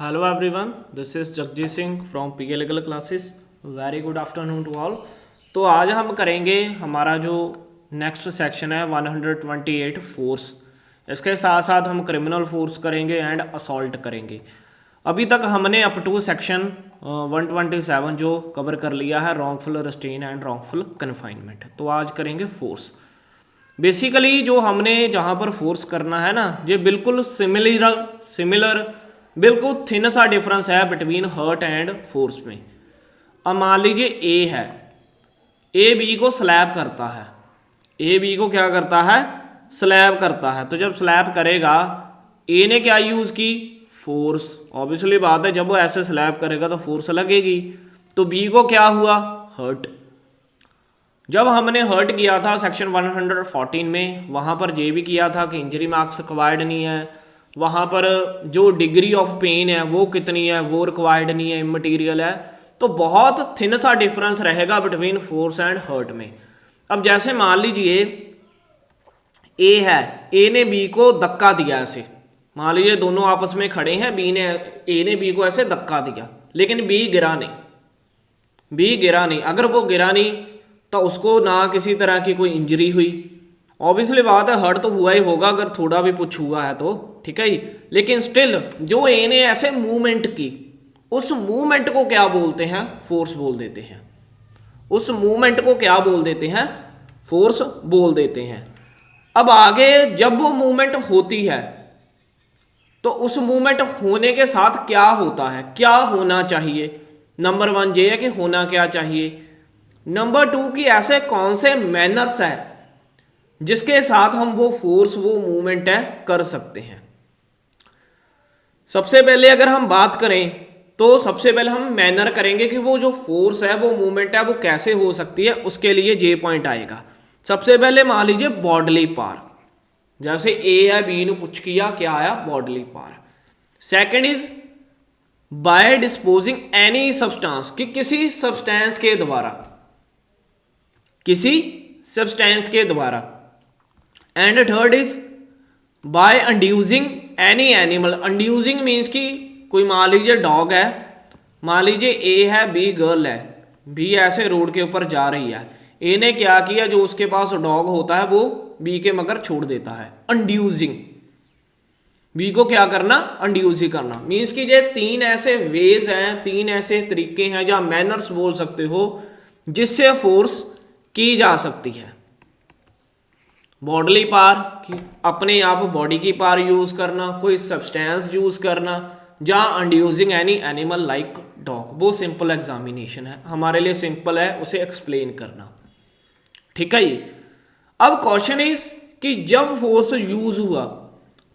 Hello everyone, this is Jagjit Singh from PK Legal Classes. Very good afternoon to all. तो आज हम करेंगे हमारा जो नेक्स्ट सेक्शन है 128 फोर्स। इसके साथ साथ हम क्रिमिनल फोर्स करेंगे एंड असॉल्ट करेंगे। अभी तक हमने अप टू सेक्शन 127 जो कवर कर लिया है wrongful restrain and wrongful confinement. तो आज करेंगे फोर्स। बेसिकली जो हमने जहाँ पर फोर्स करना है ना, ये बिल्कुल सिमिलर बिल्कुल थिन सा डिफरेंस है बिटवीन हर्ट एंड फोर्स में। अब मान लीजिए ए है, ए बी को स्लैब करता है, ए बी को क्या करता है, स्लैब करता है। तो जब स्लैब करेगा ए ने क्या यूज़ की, फोर्स। ऑब्वियसली बात है जब वो ऐसे स्लैब करेगा तो फोर्स लगेगी। तो बी को क्या हुआ, हर्ट। जब हमने हर्ट किया था सेक्शन 114 में, वहाँ पर ये भी किया था कि इंजरी मार्क्स रिक्वायर्ड नहीं है, वहाँ पर जो डिग्री ऑफ पेन है वो कितनी है वो रिक्वायर्ड नहीं है, इमटेरियल है। तो बहुत थिन सा डिफरेंस रहेगा बिटवीन फोर्स एंड हर्ट में। अब जैसे मान लीजिए ए है, ए ने बी को धक्का दिया ऐसे, मान लीजिए दोनों आपस में खड़े हैं, ए ने बी को ऐसे धक्का दिया, लेकिन बी गिरा नहीं। अगर वो गिरा नहीं तो उसको ना किसी तरह की कोई इंजरी हुई। ऑब्वियसली बात है हर्ट तो हुआ ही होगा अगर थोड़ा भी कुछ हुआ है तो, ठीक है ही। लेकिन स्टिल जो ए ने ऐसे मूवमेंट की, उस मूवमेंट को क्या बोलते हैं, फोर्स बोल देते हैं। उस मूवमेंट को क्या बोल देते हैं, फोर्स बोल देते हैं। अब आगे जब वो मूवमेंट होती है तो उस मूवमेंट होने के साथ क्या होता है, क्या होना चाहिए। नंबर 1 ये है कि होना क्या चाहिए। नंबर 2 कि ऐसे कौन से मैनर्स है जिसके साथ हम वो फोर्स वो मूवमेंट है कर सकते हैं। सबसे पहले अगर हम बात करें तो सबसे पहले हम मैनर करेंगे कि वो जो फोर्स है वो मूवमेंट है वो कैसे हो सकती है। उसके लिए जे पॉइंट आएगा। सबसे पहले मान लीजिए बॉडली पार, जैसे ए है बी ने कुछ किया, क्या आया, बॉडली पार। Second is by disposing any substance, कि किसी सब्सटेंस के द्वारा। And third is by inducing any animal. Inducing means कि कोई मान लीजिए डॉग है, मान लीजिए ए है बी गर्ल है, बी ऐसे रोड के ऊपर जा रही है, ए ने क्या किया, जो उसके पास डॉग होता है वो बी के मगर छोड़ देता है। अंड्यूजिंग, बी को क्या करना, अंड्यूज ही करना। मीन्स कि ये 3 ऐसे वेज हैं, 3 ऐसे तरीके हैं या मैनर्स बोल सकते हो जिससे फोर्स की जा सकती है। बॉडली पार कि अपने आप बॉडी की पार यूज करना, कोई सब्सटेंस यूज करना, या अंड्यूजिंग एनी एनिमल लाइक डॉग। वो सिंपल एग्जामिनेशन है, हमारे लिए सिंपल है उसे एक्सप्लेन करना, ठीक है ये। अब क्वेश्चन इज कि जब फोर्स यूज हुआ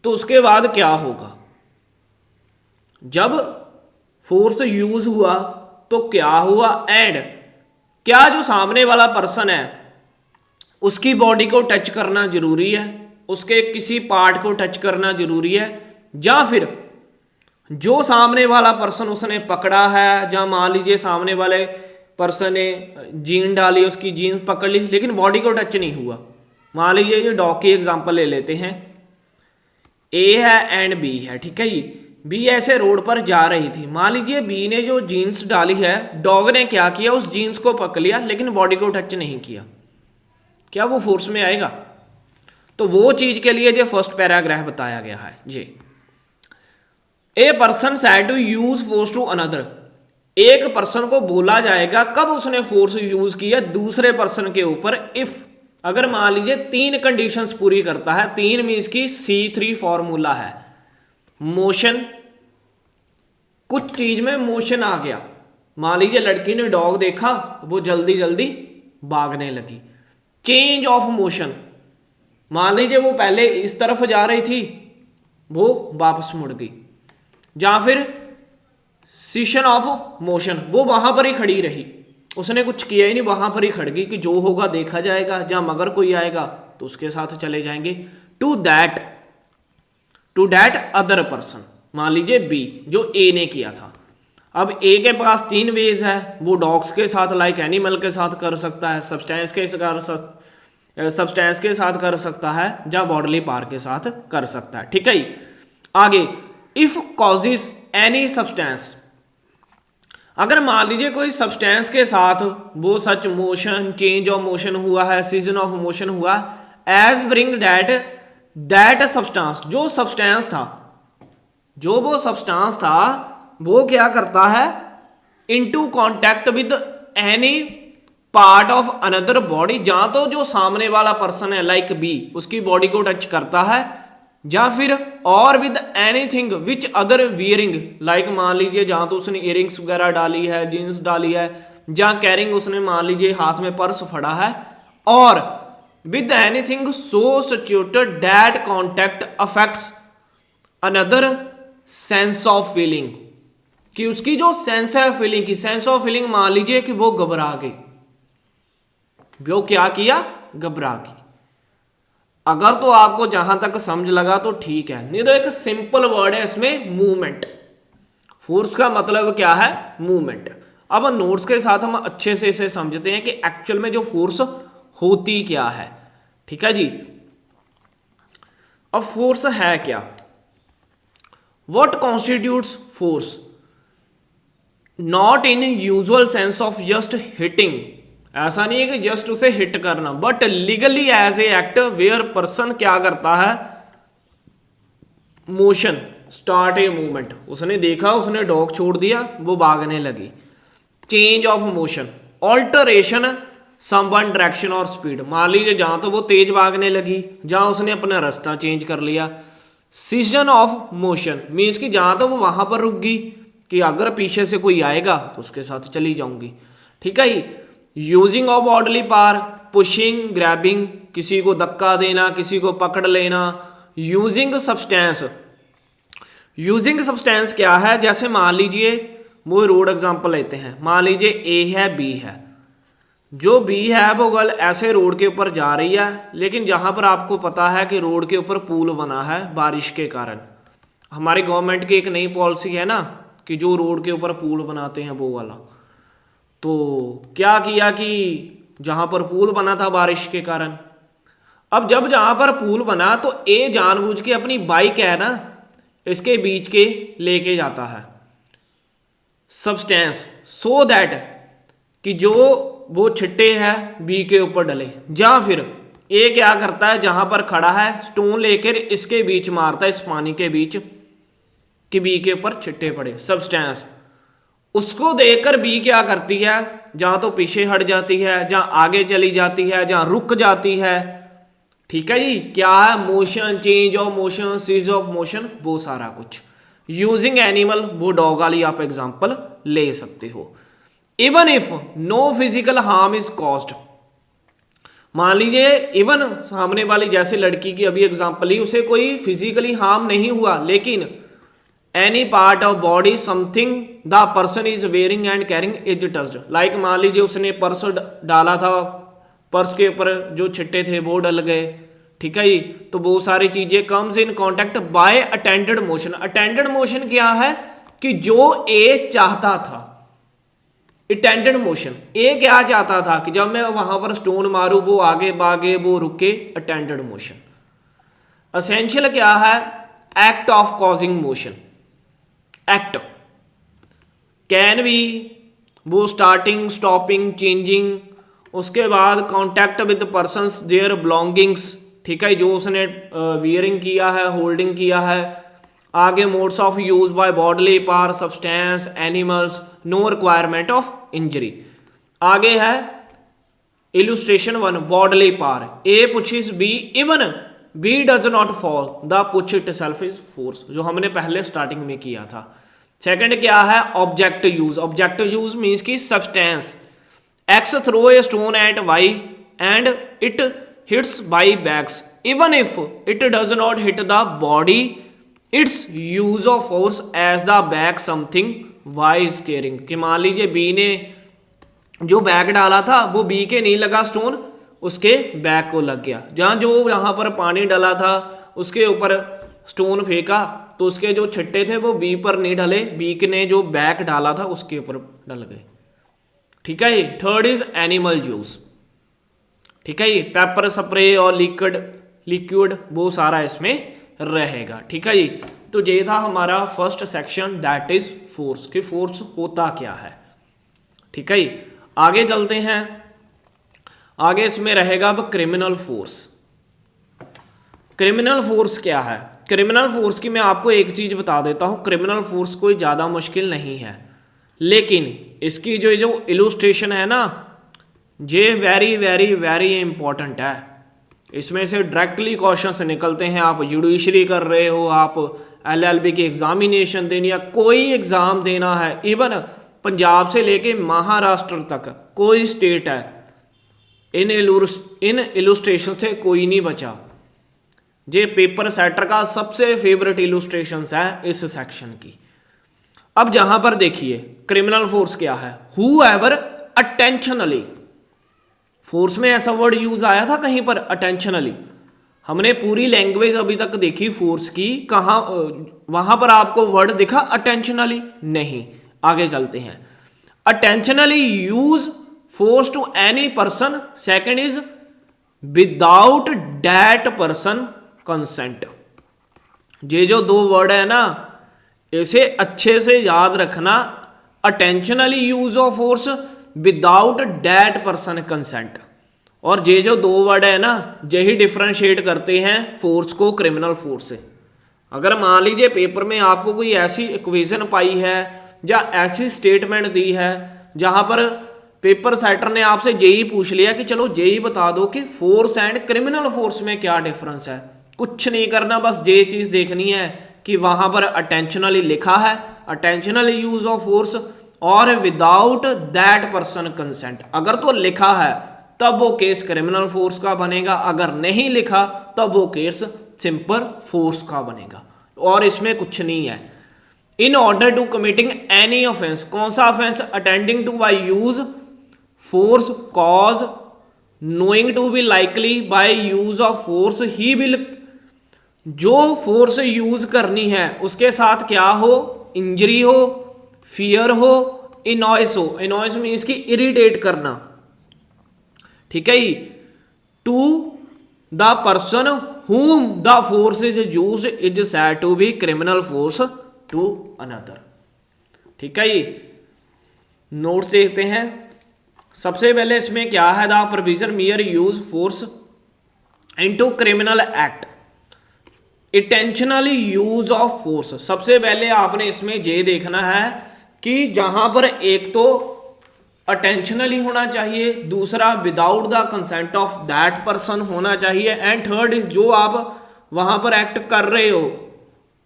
तो उसके बाद क्या होगा। जब फोर्स यूज हुआ तो क्या हुआ, एंड क्या जो सामने वाला पर्सन है उसकी बॉडी को टच करना जरूरी है, उसके किसी पार्ट को टच करना जरूरी है, या फिर जो सामने वाला पर्सन उसने पकड़ा है, या मान लीजिए सामने वाले पर्सन ने जीन डाली, उसकी जीन्स पकड़ ली लेकिन बॉडी को टच नहीं हुआ। मान लीजिए ये डॉग की एग्जांपल ले लेते हैं, ए है एंड बी है, ठीक है ये। बी ऐसे रोड पर जा रही थी, मान लीजिए बी ने जो जीन्स डाली है, डॉग ने क्या किया, उस जीन्स को पकड़ लिया लेकिन बॉडी को टच नहीं किया, क्या वो फोर्स में आएगा। तो वो चीज के लिए जो फर्स्ट पैराग्राफ बताया गया है जी, a person said to use force to another. एक पर्सन को बोला जाएगा कब उसने फोर्स यूज किया दूसरे पर्सन के ऊपर, इफ अगर मान लीजिए 3 कंडीशंस पूरी करता है। 3 मीन्स की C3 फॉर्मूला है। मोशन, कुछ चीज में मोशन आ गया, मान लीजिए लड़की ने डॉग देखा वो जल्दी जल्दी भागने लगी। चेंज ऑफ मोशन, मान लीजिए वो पहले इस तरफ जा रही थी वो वापस मुड़ गई, या फिर सीशन ऑफ मोशन, वो वहां पर ही खड़ी रही, उसने कुछ किया ही नहीं, वहां पर ही खड़ गई कि जो होगा देखा जाएगा, जहां मगर कोई आएगा तो उसके साथ चले जाएंगे। टू दैट अदर पर्सन, मान लीजिए बी जो ए ने किया था। अब ए के पास 3 वेज है, वो डॉग्स के साथ लाइक एनिमल के साथ कर सकता है, सब्सटेंस के साथ कर सकता है, या बॉडली पार के साथ कर सकता है, ठीक है। आगे इफ कॉजेस एनी सब्सटेंस, अगर मान लीजिए कोई सब्सटेंस के साथ वो सच मोशन, चेंज ऑफ मोशन हुआ है, सीजन ऑफ मोशन हुआ, एज ब्रिंग दैट सब्सटेंस, जो सब्सटेंस था, जो वो सब्सटेंस था वो क्या करता है, into contact with any part of another body, जहां तो जो सामने वाला पर्सन है लाइक बी उसकी बॉडी को टच करता है, या फिर और with anything which other wearing, like मान लीजिए जहां तो उसने इयरिंग्स वगैरह डाली है, जीन्स डाली है, जहां कैरिंग उसने मान लीजिए हाथ में पर्स फड़ा है, और with anything so situated that contact affects another sense of feeling, कि उसकी जो सेंस है फीलिंग की, सेंस ऑफ फीलिंग मान लीजिए कि वो घबरा गई, वो क्या किया, घबरा गई। अगर तो आपको जहां तक समझ लगा तो ठीक है, नहीं तो एक सिंपल वर्ड है इसमें, मूवमेंट। फोर्स का मतलब क्या है, मूवमेंट। अब नोट्स के साथ हम अच्छे से इसे समझते हैं कि एक्चुअल में जो फोर्स होती क्या है। ठीक है जी, अब फोर्स है क्या, what constitutes force, not in usual sense of just hitting, ऐसा नहीं है कि जस्ट उसे हिट करना, but legally as a act where person क्या करता है, मोशन, स्टार्ट ए मूवमेंट, उसने देखा, उसने डॉग छोड़ दिया, वो भागने लगी, change of motion, alteration someone direction और स्पीड, मान लीजिए जहां तो वो तेज भागने लगी, जहां उसने अपना रास्ता चेंज कर लिया, सीजन ऑफ मोशन मीन्स कि जहां तो वो वहां पर रुक गई कि अगर पीछे से कोई आएगा तो उसके साथ चली जाऊंगी। ठीक है, using of bodily power, pushing, grabbing, किसी को धक्का देना, किसी को पकड़ लेना, यूजिंग सब्सटेंस, यूजिंग सब्सटेंस क्या है, जैसे मान लीजिए वो रोड एग्जांपल लेते हैं, मान लीजिए ए है बी है, जो बी है वो गर्ल ऐसे रोड के ऊपर जा रही है, लेकिन जहां पर आपको पता है कि रोड के ऊपर पुल बना है बारिश के कारण, हमारी गवर्नमेंट की एक नई पॉलिसी है ना कि जो रोड के ऊपर पुल बनाते हैं वो वाला, तो क्या किया कि जहां पर पुल बना था बारिश के कारण, अब जब जहां पर पुल बना तो ए जानबूझ के अपनी बाइक है ना इसके बीच के लेके जाता है सब्सटेंस, सो दैट कि जो वो छिट्टे है बी के ऊपर डले, या फिर ए क्या करता है जहां पर खड़ा है स्टोन लेकर इसके बीच मारता है, इस पानी के बीच कि बी के ऊपर छिट्टे पड़े सब्सटेंस, उसको देखकर बी क्या करती है, जहां तो पीछे हट जाती है, जहां आगे चली जाती है, जहां रुक जाती है। ठीक है जी, क्या है, motion, change of motion, cease of motion, वो सारा कुछ। यूजिंग एनिमल, वो डॉग वाली आप एग्जांपल ले सकते हो। Even if no physical harm is caused, मान लीजिए इवन सामने वाली जैसे लड़की की अभी एग्जांपल ली, उसे कोई फिजिकली हार्म नहीं हुआ, लेकिन any part of body something the person is wearing and carrying is touched, like मान लीजिए उसने पर्स डाला था, पर्स के ऊपर जो छिट्टे थे वो डल गए। ठीक है जी, तो वो सारी चीजें comes in contact by attended motion. Attended motion क्या है कि जो ए चाहता था, अटेंडेड मोशन, ए क्या चाहता था कि जब मैं वहां पर स्टोन मारूं वो आगे भागे, वो रुके, अटेंडेड मोशन। असेंशियल क्या है, act of causing motion, act can be वो स्टार्टिंग, स्टॉपिंग, चेंजिंग, उसके बाद contact with persons their belongings. ठीक है, जो उसने वियरिंग किया है, होल्डिंग किया है। आगे modes of use by bodily part, substance, animals, no requirement of injury. आगे है illustration 1 bodily part, A pushes B even B does not fall, the push itself is force, जो हमने पहले स्टार्टिंग में किया था। सेकंड क्या है, object use. Object use means की substance, X throw a stone at Y and it hits by backs, even if it does not hit the body it's use of force as the back something Y is carrying, कि मान लीजिए B ने जो bag डाला था वो B के नहीं लगा स्टोन, उसके बैग को लग गया। जहां जो यहां पर पानी डाला था उसके ऊपर स्टोन फेंका तो उसके जो छिट्टे थे वो बी पर नहीं ढले, बी ने जो बैग डाला था उसके ऊपर डल गए। ठीक है, थर्ड इज एनिमल यूज। ठीक है, पेपर स्प्रे और लिक्विड वो सारा इसमें रहेगा। ठीक है जी, तो ये था हमारा first section, that is force, कि फोर्स होता क्या है। ठीक है जी, आगे चलते हैं। आगे इसमें रहेगा अब क्रिमिनल फोर्स। क्रिमिनल फोर्स क्या है? क्रिमिनल फोर्स की मैं आपको एक चीज बता देता हूं, क्रिमिनल फोर्स कोई ज्यादा मुश्किल नहीं है, लेकिन इसकी जो इलुस्ट्रेशन है ना, ये वेरी वेरी वेरी इंपॉर्टेंट है। इसमें से डायरेक्टली क्वेश्चंस निकलते हैं। आप जुडिशरी कर रहे हो, आप LLB की एग्जामिनेशन देनी, या कोई एग्जाम देना है, इवन पंजाब से लेके महाराष्ट्र तक कोई स्टेट है, इन इलुस्ट्रेशन से कोई नहीं बचा। ये पेपर सेटर का सबसे फेवरेट इलुस्ट्रेशंस है इस सेक्शन की। अब जहां पर देखिए क्रिमिनल फोर्स क्या है, हूएवर अटेंशनली, फोर्स में ऐसा वर्ड यूज आया था कहीं पर अटेंशनली? हमने पूरी लैंग्वेज अभी तक देखी फोर्स की, कहां वहां पर आपको वर्ड दिखा अटेंशनली? नहीं। आगे चलते हैं। Intentionally use force to any person, second is without that person consent. ये जो दो वर्ड है ना, इसे अच्छे से याद रखना। Intentionally use of force without that person consent, और ये जो दो वर्ड है ना, यही डिफ्रेंशिएट करते हैं फोर्स को क्रिमिनल फोर्स से। अगर मान लीजिए पेपर में आपको कोई ऐसी इक्वेशन पाई है या ऐसी स्टेटमेंट दी है जहां पर पेपर सेटर ने आपसे यही पूछ लिया कि चलो यही बता दो कि फोर्स एंड क्रिमिनल फोर्स में क्या डिफरेंस है, कुछ नहीं करना, बस ये चीज देखनी है कि वहां पर अटेंशनली लिखा है, अटेंशनल यूज ऑफ फोर्स, और विदाउट दैट पर्सन कंसेंट। अगर तो लिखा है तब वो केस क्रिमिनल फोर्स का बनेगा, अगर नहीं लिखा तब वो केस सिंपल फोर्स का बनेगा, और इसमें कुछ नहीं है। In order to committing any offence, कौन सा offence? Attending to by use force, cause, knowing to be likely by use of force, he will, जो फोर्स यूज करनी है उसके साथ क्या हो? इंजरी हो, फियर हो, इनॉयस हो। इनॉयस मीन्स की इरिटेट करना। ठीक है जी। To the person whom the force is used is said to be criminal force to another। ठीक है जी। नोट्स देखते हैं। सबसे पहले इसमें क्या है? The provision मियर use force into criminal act, intentionally use of force. सबसे पहले आपने इसमें ये देखना है कि जहां पर एक तो अटेंशनली होना चाहिए, दूसरा without the consent of that person होना चाहिए, एंड थर्ड इज जो आप वहां पर एक्ट कर रहे हो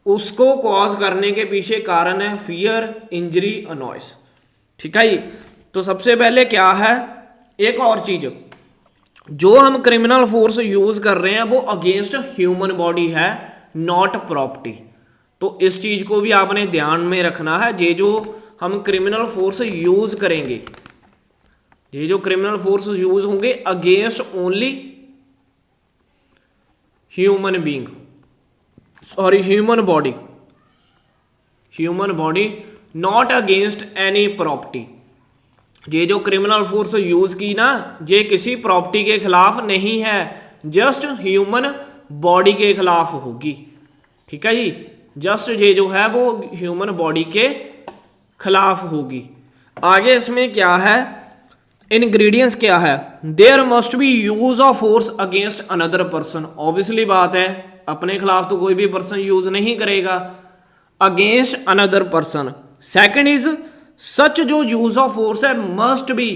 उसको कॉज करने के पीछे कारण है फियर, इंजरी, अनॉयस। ठीक है जी। तो सबसे पहले क्या है, एक और चीज, जो हम क्रिमिनल फोर्स यूज कर रहे हैं वो अगेंस्ट ह्यूमन बॉडी है, नॉट प्रॉपर्टी। तो इस चीज को भी आपने ध्यान में रखना है। ये जो हम क्रिमिनल फोर्स यूज करेंगे, ये जो क्रिमिनल फोर्स यूज होंगे against only human being, sorry human body, human body, not against any property. ये जो क्रिमिनल फोर्स यूज की ना, ये किसी प्रॉपर्टी के खिलाफ नहीं है, जस्ट ह्यूमन बॉडी के खिलाफ होगी। ठीक है जी। जस्ट ये जो है वो ह्यूमन बॉडी के खिलाफ होगी। आगे इसमें क्या है, इंग्रेडिएंट्स क्या है? There must be use of force against another person. Obviously बात है, अपने खिलाफ तो कोई भी पर्सन यूज नहीं करेगा, against another person. Second is such जो यूज ऑफ फोर्स है must be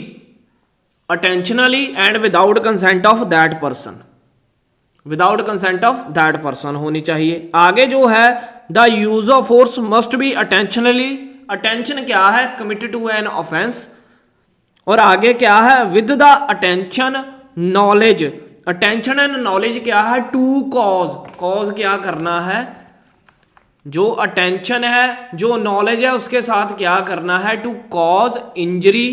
intentionally and without consent of that person, without consent of that person होनी चाहिए। आगे जो है the use of force must be intentionally, intention क्या है? Committed to an offence. और आगे क्या है? With the intention knowledge, intention and knowledge क्या है? टू कॉज, कॉज क्या करना है? जो अटेंशन है, जो नॉलेज है, उसके साथ क्या करना है? To cause injury,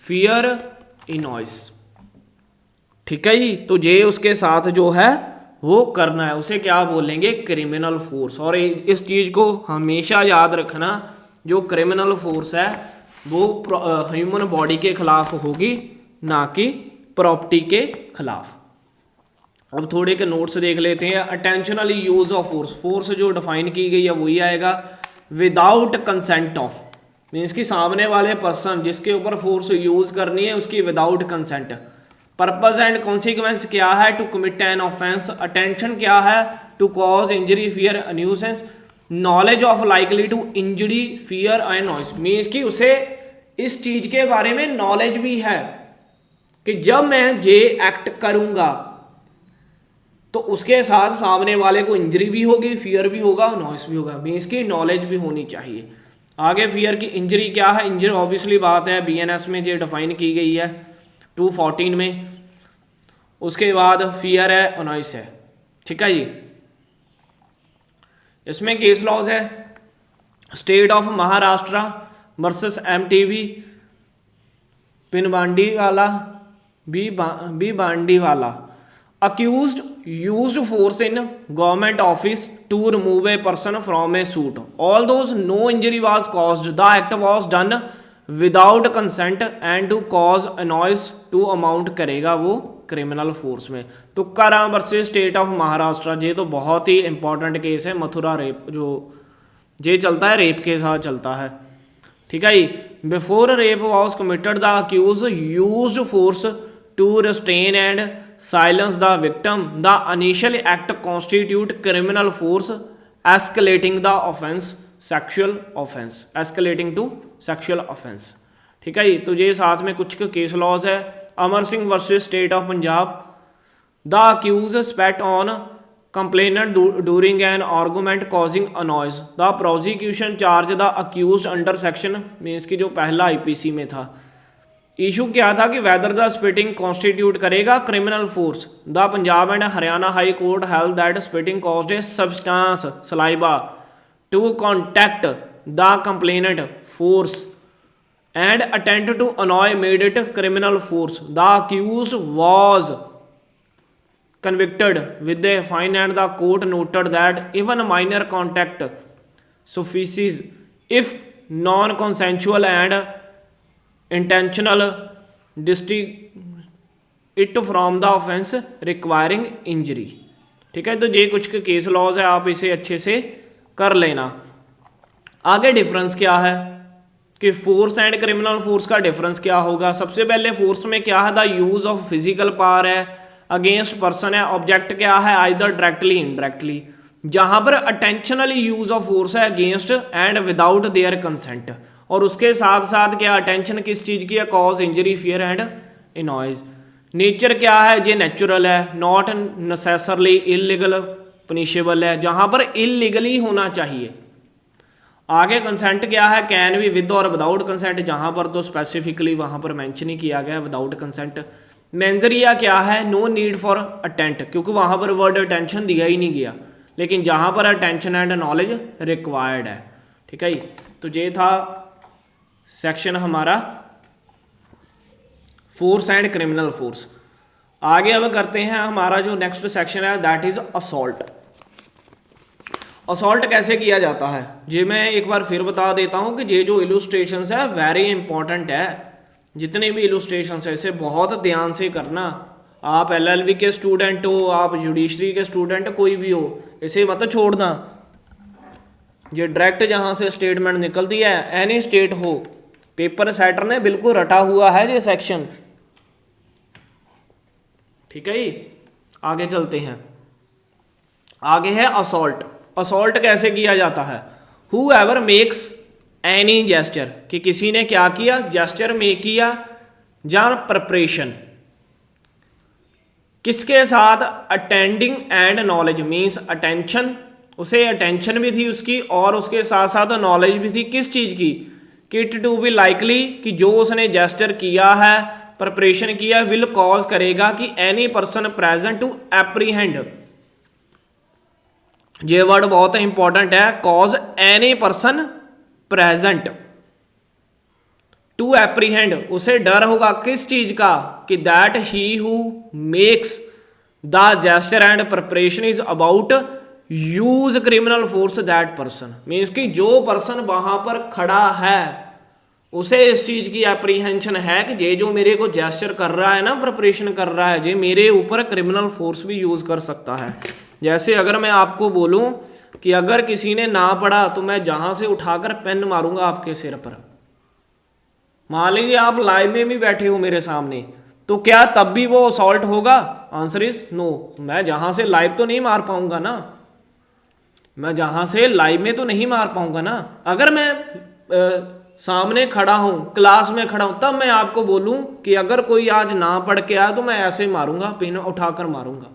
fear, annoyance. ठीक है जी। तो ये उसके साथ जो है वो करना है, उसे क्या बोलेंगे? Criminal force. और इस चीज को हमेशा याद रखना, जो क्रिमिनल फोर्स है वो ह्यूमन बॉडी के खिलाफ होगी, ना कि प्रॉपर्टी के खिलाफ। अब थोड़े के नोट्स देख लेते हैं। Intentionally use of force, force जो डिफाइन की गई है वही आएगा। विदाउट कंसेंट ऑफ मीन्स कि सामने वाले पर्सन जिसके ऊपर फोर्स यूज करनी है उसकी without consent. Purpose and consequence क्या है? To commit an offence. Attention क्या है? To cause injury, fear, nuisance. Knowledge of likely to injury, fear and noise means कि उसे इस चीज के बारे में नॉलेज भी है कि जब मैं ये एक्ट करूंगा तो उसके साथ सामने वाले को इंजरी भी होगी, फियर भी होगा, नॉइस भी होगा, मीन्स की नॉलेज भी होनी चाहिए। आगे फियर की इंजरी क्या है? इंजरी ऑब्वियसली बात है बीएनएस में जो डिफाइन की गई है 214 में। उसके बाद फियर है, नॉइस है। ठीक है जी। इसमें केस लॉज है state of Maharashtra versus MTV पिनबांडीवाला Bandiwala. accused used force in government office to remove a person from a suit. Although no injury was caused, the act was done without consent and to cause annoyance to amount करेगा वो criminal force में। तुक्का Ram versus state of Maharashtra, ये तो बहुत ही important case है। Mathura rape जो ये चलता है, रेप के साथ चलता है। ठीक है जी। Before rape was committed the accused used force to restrain and silence the victim. The initial act constitute criminal force escalating the offense sexual offense, escalating to sexual offense। ठीक है जी। तो ये साथ में कुछ केस लॉज है। Amar Singh versus state of Punjab. The accused spat on complainant during an argument causing annoyance. The prosecution charge the accused under section means की जो पहला आईपीसी में था। इशू क्या था कि वेदर द स्पिटिंग कॉन्स्टिट्यूट करेगा criminal force. The Punjab and Haryana high court held that spitting caused a substance saliva to contact the complainant force and attempt to annoy made it criminal force. The accused was convicted with a fine and the court noted that even minor contact suffices if non-consensual and intentional distinct it from the offense requiring injury। ठीक है। तो ये कुछ के case laws है, आप इसे अच्छे से कर लेना। आगे डिफरेंस क्या है कि फोर्स एंड क्रिमिनल फोर्स का डिफरेंस क्या होगा। सबसे पहले फोर्स में क्या है? The use of physical power है, अगेंस्ट पर्सन है, ऑब्जेक्ट क्या है? Either directly indirectly. जहां पर अटेंशनली यूज ऑफ फोर्स है against and without their consent, और उसके साथ साथ क्या अटेंशन किस चीज की है? Cause injury, fear and annoyance. Nature क्या है? ये नेचुरल है, नॉट नेसेसरली इलीगल पनिशेबल है, जहां पर इलीगली होना चाहिए। आगे कंसेंट क्या है? कैन बी विद और विदाउट कंसेंट, जहां पर तो स्पेसिफिकली वहां पर मेंशन ही किया गया है विदाउट कंसेंट। मेंजरिया क्या है? नो नीड फॉर अटेंट, क्योंकि वहां पर वर्ड अटेंशन दिया ही नहीं गया, लेकिन जहां पर अटेंशन एंड नॉलेज रिक्वायर्ड है। ठीक है जी। तो ये था सेक्शन हमारा फोर्स एंड क्रिमिनल फोर्स। आगे अब करते हैं हमारा जो नेक्स्ट सेक्शन है दैट इज असॉल्ट। असॉल्ट कैसे किया जाता है ये मैं एक बार फिर बता देता हूं कि ये जो इलुस्ट्रेशंस है वेरी इंपॉर्टेंट है। जितने भी इलुस्ट्रेशंस है इसे बहुत ध्यान से करना। आप एलएलबी के स्टूडेंट हो, आप जुडिशरी के स्टूडेंट, कोई भी हो, इसे मत छोड़ना। ये डायरेक्ट जहां से स्टेटमेंट निकलती है, एनी स्टेट हो, पेपर सेटर ने बिल्कुल रटा हुआ है ये सेक्शन। ठीक है जी। आगे चलते हैं। आगे है असॉल्ट। असॉल्ट कैसे किया जाता है? हूएवर मेक्स एनी जेस्चर, कि किसी ने क्या किया? जेस्चर मेक किया या प्रिपरेशन किसके साथ? Attending and knowledge means attention, उसे अटेंशन भी थी उसकी और उसके साथ साथ नॉलेज भी थी किस चीज की? कि इट टू बी लाइकली, कि जो उसने जेस्चर किया है, प्रिपरेशन किया, विल कॉज करेगा कि any person present to apprehend. ये वर्ड बहुत इंपॉर्टेंट है, cause any person present to apprehend, उसे डर होगा किस चीज का? कि that he who makes the gesture and preparation is about use criminal force that person means कि जो पर्सन वहां पर खड़ा है उसे इस चीज़ की एप्रीहेंशन है कि ये जो मेरे को जेस्चर कर रहा है ना, प्रिपरेशन कर रहा है, ये मेरे ऊपर क्रिमिनल फोर्स भी यूज़ कर सकता है। जैसे अगर मैं आपको बोलूं कि अगर किसी ने ना पढ़ा तो मैं जहाँ से उठाकर पेन मारूंगा आपके सिर पर। मान लीजिए आप लाइव में भी बैठे हो मेरे सामने, तो क्या तब भी वो असॉल्ट होगा? Answer is no. मैं जहाँ से लाइव तो नहीं मार पाऊंगा ना, मैं जहाँ से लाइव में तो नहीं मार पाऊंगा ना। अगर मैं सामने खड़ा हूँ, क्लास में खड़ा हूँ, तब मैं आपको बोलूँ कि अगर कोई आज ना पढ़ के आया तो मैं ऐसे मारूंगा, पेन उठाकर मारूंगा,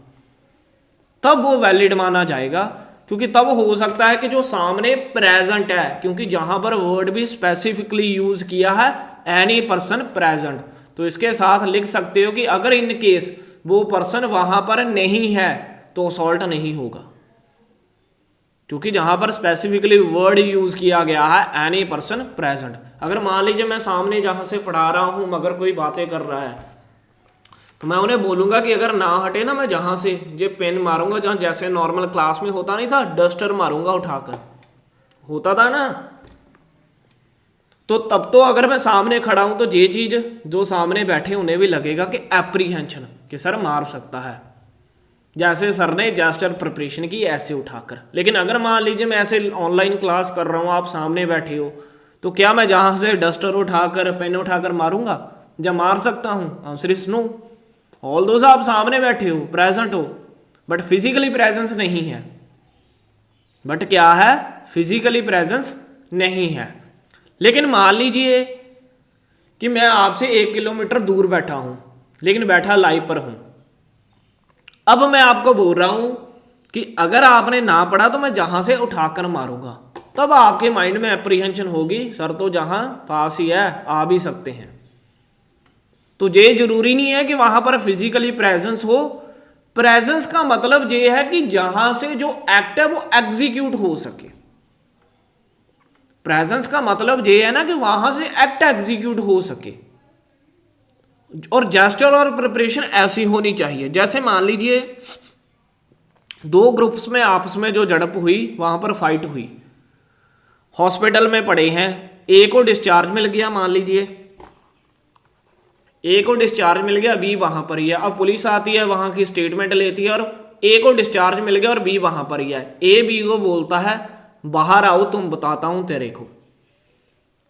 तब वो वैलिड माना जाएगा। क्योंकि तब हो सकता है कि जो सामने प्रेजेंट है, क्योंकि जहां पर वर्ड भी स्पेसिफिकली यूज किया है एनी पर्सन प्रेजेंट, तो इसके साथ लिख सकते हो कि अगर इन केस वो पर्सन वहां पर नहीं है तो असॉल्ट नहीं होगा, क्योंकि जहां पर स्पेसिफिकली वर्ड यूज किया गया है एनी पर्सन प्रेजेंट। अगर मान लीजिए मैं सामने जहां से पढ़ा रहा हूं मगर कोई बातें कर रहा है, तो मैं उन्हें बोलूंगा कि अगर ना हटे ना, मैं जहां से ये पेन मारूंगा, जहां जैसे नॉर्मल क्लास में होता नहीं था, डस्टर मारूंगा उठाकर, होता था ना, तो तब तो अगर मैं सामने खड़ा हूं तो ये चीज जो सामने बैठे उन्हें भी लगेगा कि एप्रीहेंशन, कि सर मार सकता है, जैसे सर ने जेस्चर प्रिपरेशन की ऐसे उठाकर। लेकिन अगर मान लीजिए मैं ऐसे ऑनलाइन क्लास कर रहा हूं, आप सामने बैठे हो, तो क्या मैं जहां से डस्टर उठाकर पेन उठाकर मारूंगा? जब मार सकता हूं? Answer is no. All those आप सामने बैठे हो, प्रेजेंट हो, बट फिजिकली प्रेजेंस नहीं है। बट क्या है? फिजिकली प्रेजेंस नहीं है। लेकिन मान लीजिए कि मैं आपसे 1 किलोमीटर दूर बैठा हूं, लेकिन बैठा लाइव पर हूं। अब मैं आपको बोल रहा हूं कि अगर आपने ना पढ़ा तो मैं जहां से उठाकर मारूंगा, तब आपके माइंड में एप्रीहेंशन होगी, सर तो जहां पास ही है, आ भी सकते हैं। तो ये जरूरी नहीं है कि वहां पर फिजिकली प्रेजेंस हो। प्रेजेंस का मतलब ये है कि जहां से जो एक्ट है वो एग्जीक्यूट हो सके। प्रेजेंस का मतलब ये है ना कि वहां से एक्ट एग्जीक्यूट हो सके। और जेस्चर और प्रिपरेशन ऐसी होनी चाहिए, जैसे मान लीजिए दो ग्रुप्स में आपस में जो झड़प हुई, वहां पर फाइट हुई, हॉस्पिटल में पड़े हैं, ए को डिस्चार्ज मिल गया, मान लीजिए ए को डिस्चार्ज मिल गया, बी वहां पर ही है। अब पुलिस आती है, वहां की स्टेटमेंट लेती है, और ए को डिस्चार्ज मिल गया और बी वहां पर ही है। ए बी को बोलता है बाहर आओ तुम बताता हूं तेरे को,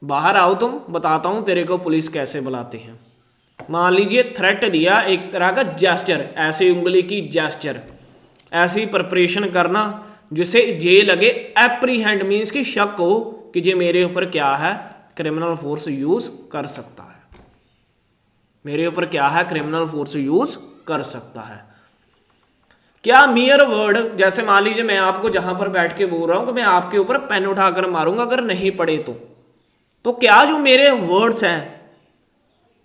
बाहर आओ तुम बताता हूं तेरे को पुलिस कैसे बुलाते हैं। मान लीजिए थ्रेट दिया, एक तरह का जेस्चर, ऐसी उंगली की जेस्चर, ऐसी प्रिपरेशन करना जिससे ये लगे एप्रीहेंड, मीन्स की शक हो कि ये मेरे ऊपर क्या है, क्रिमिनल फोर्स यूज कर सकता है, मेरे ऊपर क्या है, क्रिमिनल फोर्स यूज कर सकता है। क्या मियर वर्ड, जैसे मान लीजिए मैं आपको जहां पर बैठ के बोल रहा हूं कि मैं आपके ऊपर पेन उठाकर मारूंगा अगर नहीं पढ़े तो क्या जो मेरे वर्ड्स हैं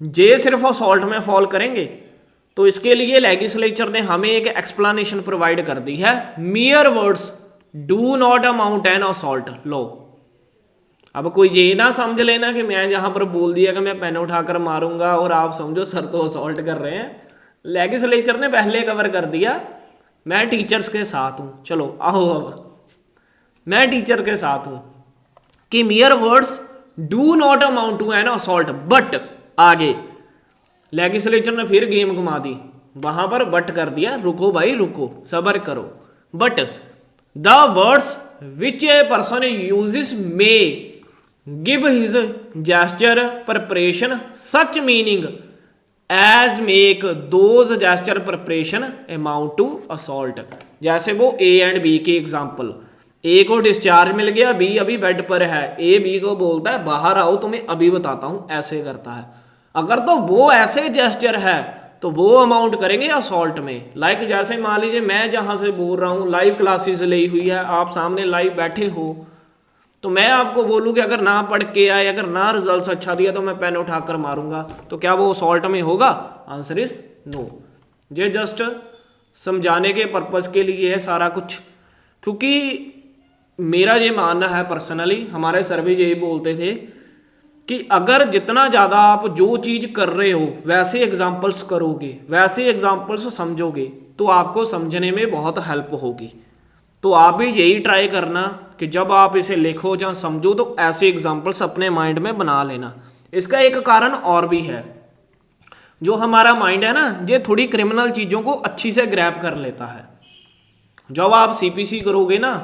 ये सिर्फ असॉल्ट में फॉल करेंगे? तो इसके लिए लेजिस्लेचर ने हमें एक एक्सप्लेनेशन प्रोवाइड कर दी है, mere words do not amount an assault लो। अब कोई ये ना समझ लेना कि मैं जहां पर बोल दिया कि मैं पेन उठाकर मारूंगा और आप समझो सर तो असॉल्ट कर रहे हैं। लेजिस्लेचर ने पहले कवर कर दिया, मैं टीचर्स के साथ हूं। चलो आओ, अब मैं टीचर के साथ हूं कि mere words do not amount to an assault, but आगे लेजिस्लेचर ने फिर गेम घुमा दी, वहां पर बट कर दिया, रुको भाई रुको, सबर करो। But the words which a person uses may give his gesture preparation such meaning as make those gesture preparation amount to assault. जैसे वो ए एंड बी की एग्जांपल, ए को डिस्चार्ज मिल गया, बी अभी बेड पर है, ए बी को बोलता है बाहर आओ तुम्हें अभी बताता हूं, ऐसे करता है। अगर तो वो ऐसे जेस्चर है तो वो अमाउंट करेंगे असॉल्ट में। लाइक जैसे मान लीजिए मैं जहां से बोल रहा हूं, लाइव क्लासेस ली हुई है, आप सामने लाइव बैठे हो, तो मैं आपको बोलूं कि अगर ना पढ़ के आए, अगर ना रिजल्ट अच्छा दिया तो मैं पेन उठाकर मारूंगा, तो क्या वो असॉल्ट में होगा? Answer is no. ये जस्ट समझाने के पर्पस के लिए है सारा कुछ, क्योंकि मेरा ये मानना है पर्सनली, हमारे सर भी यही बोलते थे कि अगर जितना ज़्यादा आप जो चीज़ कर रहे हो वैसे एग्जाम्पल्स करोगे, वैसे एग्जाम्पल्स समझोगे, तो आपको समझने में बहुत हेल्प होगी। तो आप भी यही ट्राई करना कि जब आप इसे लिखो या समझो तो ऐसे एग्जाम्पल्स अपने माइंड में बना लेना। इसका एक कारण और भी है, जो हमारा माइंड है ना, ये थोड़ी क्रिमिनल चीज़ों को अच्छी से ग्रैब कर लेता है। जब आप सीपीसी करोगे ना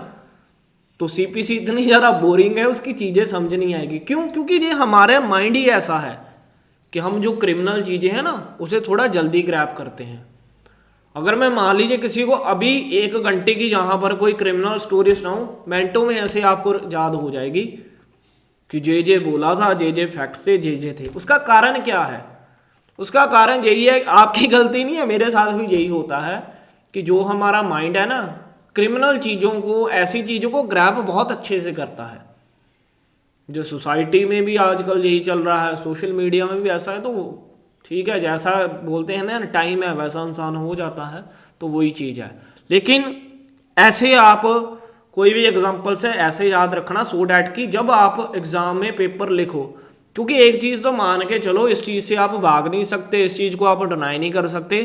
तो सीपीसी इतनी ज़्यादा बोरिंग है, उसकी चीज़ें समझ नहीं आएगी। क्यों? क्योंकि ये हमारा माइंड ही ऐसा है कि हम जो क्रिमिनल चीज़ें हैं ना उसे थोड़ा जल्दी ग्रैब करते हैं। अगर मैं मान लीजिए किसी को अभी 1 घंटे की जहाँ पर कोई क्रिमिनल स्टोरी सुनाऊं, मिनटों में ऐसे आपको याद हो जाएगी कि जे बोला था, जे फैक्ट्स थे, जे थे। उसका कारण क्या है? उसका कारण यही है, आपकी गलती नहीं है, मेरे साथ भी यही होता है कि जो हमारा माइंड है ना, क्रिमिनल चीज़ों को, ऐसी चीज़ों को ग्रैब बहुत अच्छे से करता है। जो सोसाइटी में भी आजकल यही चल रहा है, सोशल मीडिया में भी ऐसा है। तो ठीक है, जैसा बोलते हैं ना टाइम है वैसा इंसान हो जाता है, तो वही चीज़ है। लेकिन ऐसे आप कोई भी एग्जांपल से ऐसे याद रखना सो डैट कि जब आप एग्ज़ाम में पेपर लिखो, क्योंकि एक चीज़ तो मान के चलो, इस चीज़ से आप भाग नहीं सकते, इस चीज़ को आप डिनाई नहीं कर सकते,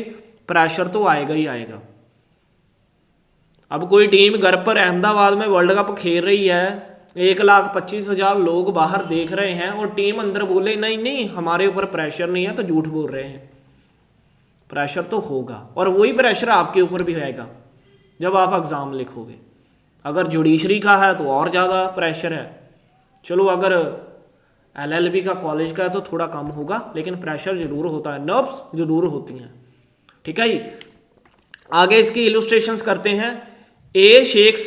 प्रेशर तो आएगा ही आएगा। अब कोई टीम घर पर अहमदाबाद में वर्ल्ड कप खेल रही है, 1,25,000 लोग बाहर देख रहे हैं और टीम अंदर बोले नहीं नहीं हमारे ऊपर प्रेशर नहीं है, तो झूठ बोल रहे हैं। प्रेशर तो होगा, और वही प्रेशर आपके ऊपर भी आएगा जब आप एग्ज़ाम लिखोगे। अगर जुडिशरी का है तो और ज़्यादा प्रेशर है। चलो अगर LLB का, कॉलेज का है तो थोड़ा कम होगा, लेकिन प्रेशर जरूर होता है, नर्व्स जरूर होती हैं। ठीक है जी, आगे इसकी इलुस्ट्रेशंस करते हैं। A shakes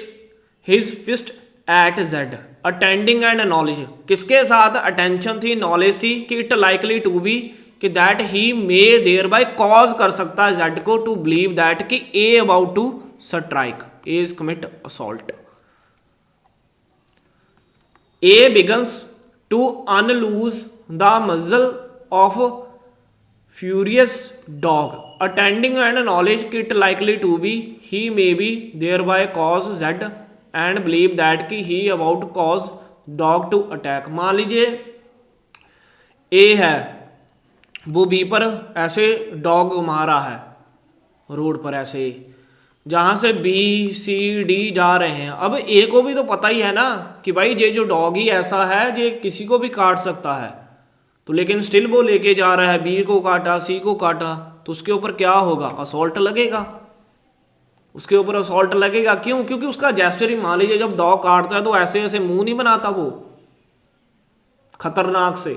his fist at Z, intending and knowledge. किसके साथ अटेंशन थी, नॉलेज थी कि इट लाइकली टू बी, कि that he may thereby cause कर सकता है जेड को टू बिलीव दैट कि A about to strike, A is commit assault. A begins to unloose the muzzle of furious dog, attending and knowledge it likely to be he may be thereby cause z and believe that कि he about cause dog to attack। मान लीजिए ए है, वो B पर ऐसे dog घुमा रहा है रोड पर, ऐसे जहाँ से BCD जा रहे हैं। अब ए को भी तो पता ही है ना कि भाई ये जो डॉग ही ऐसा है, ये किसी को भी काट सकता है, तो लेकिन स्टिल वो लेके जा रहा है, बी को काटा, सी को काटा, तो उसके ऊपर क्या होगा, असॉल्ट लगेगा, उसके ऊपर असॉल्ट लगेगा। क्यों? क्योंकि उसका जेस्चर ही, मान लीजिए जब डॉग काटता है तो ऐसे ऐसे मुंह नहीं बनाता वो खतरनाक से,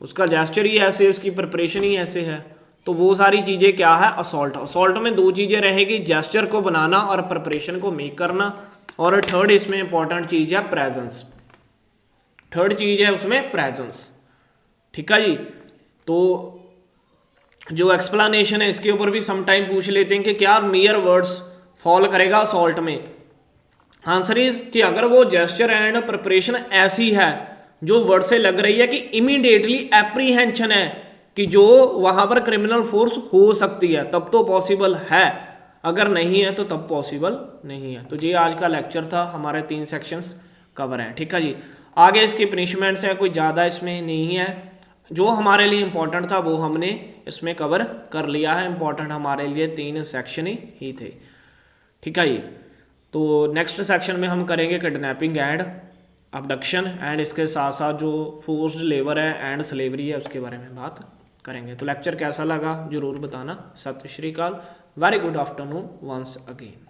उसका जेस्चर ही ऐसे, उसकी प्रिपरेशन ही ऐसे है। तो वो सारी चीज़ें क्या है, असॉल्ट। असॉल्ट में 2 चीज़ें रहेगी, जेस्चर को बनाना और प्रिपरेशन को मेक करना, और थर्ड इसमें इंपॉर्टेंट चीज़ है प्रेजेंस। थर्ड चीज़ है उसमें प्रेजेंस। ठीक है जी, तो जो एक्सप्लेनेशन है इसके ऊपर भी समटाइम पूछ लेते हैं कि क्या मियर वर्ड्स फॉल करेगा असॉल्ट में। आंसर इज कि अगर वो जेस्चर एंड प्रिपरेशन ऐसी है जो वर्ड से लग रही है कि इमीडिएटली एप्रीहेंशन है कि जो वहां पर क्रिमिनल फोर्स हो सकती है, तब तो पॉसिबल है, अगर नहीं है तो तब पॉसिबल नहीं है। तो ये आज का लेक्चर था, हमारे 3 सेक्शंस कवर हैं। ठीक है जी, आगे इसकी पनिशमेंट्स है, कोई ज़्यादा इसमें नहीं है। जो हमारे लिए इंपॉर्टेंट था वो हमने इसमें कवर कर लिया है। इंपॉर्टेंट हमारे लिए 3 सेक्शन ही थे। ठीक है जी, तो नेक्स्ट सेक्शन में हम करेंगे किडनैपिंग एंड अबडक्शन, एंड इसके साथ साथ जो फोर्स्ड लेबर है एंड स्लेवरी है उसके बारे में बात करेंगे। तो लेक्चर कैसा लगा जरूर बताना। सत श्री अकाल, very good afternoon once again.